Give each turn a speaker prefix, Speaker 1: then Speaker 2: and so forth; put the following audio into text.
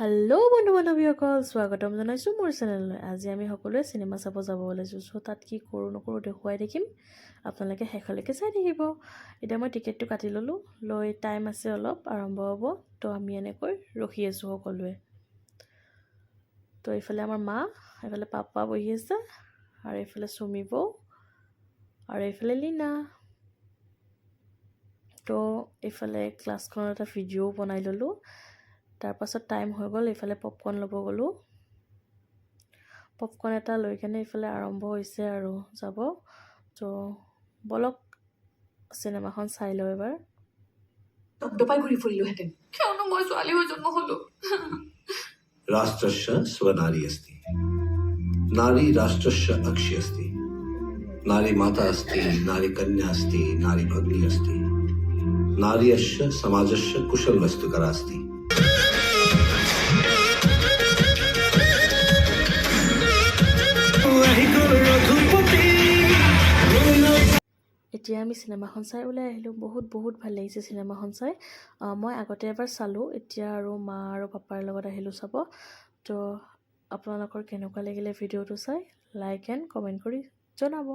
Speaker 1: Hello' বন্ধু বান্ধৱীসকল, স্বাগতম জনাইছোঁ মোৰ চেনেললৈ। আজি আমি সকলোৱে চিনেমা চাব যাব ওলাইছোঁ। চ' তাত কি কৰোঁ নকৰোঁ দেখুৱাই দেখিম, আপোনালোকে শেষলৈকে চাই থাকিব। এতিয়া মই টিকেটটো কাটি ল'লোঁ, লৈ টাইম আছে অলপ, আৰম্ভ হ'ব। তো আমি এনেকৈ ৰখি আছোঁ সকলোৱে। তো এইফালে আমাৰ মা, এইফালে পাপা বহি আছে, আৰু এইফালে চুমি বৌ, আৰু এইফালে লীনা। তো এইফালে ক্লাছখনৰ এটা ভিডিঅ'ও বনাই ল'লোঁ। তাৰপাছত টাইম হৈ গ'ল, এইফালে পপকৰ্ণ ল'ব গ'লোঁ। পপকৰ্ণ এটা লৈ কেনে এইফালে আৰম্ভ হৈছে আৰু যাব। তো বলক চিনেমাখন চাই লওঁ এবাৰ।
Speaker 2: দপাই ঘূৰি ফুৰিলোহেঁতেন, কিয়নো মই ছোৱালী হৈ জন্ম হলো।
Speaker 3: राष्ट्रस्य स्वनारी अस्ति नारी राष्ट्रस्य अक्षी अस्ति नारी माता अस्ति नारी कन्या अस्ति नारी भगिनी अस्ति नार्यस्य समाजस्य कुशल वस्तुकरा अस्ति।
Speaker 1: এতিয়া আমি চিনেমাখন চাই ওলাই আহিলোঁ। বহুত ভাল লাগিছে চিনেমাখন চাই। মই আগতে এবাৰ চালোঁ, এতিয়া আৰু মা আৰু পাপাৰ লগত আহিলোঁ চাব। তো আপোনালোকৰ কেনেকুৱা লাগিলে ভিডিঅ'টো চাই লাইক এণ্ড কমেণ্ট কৰি জনাব।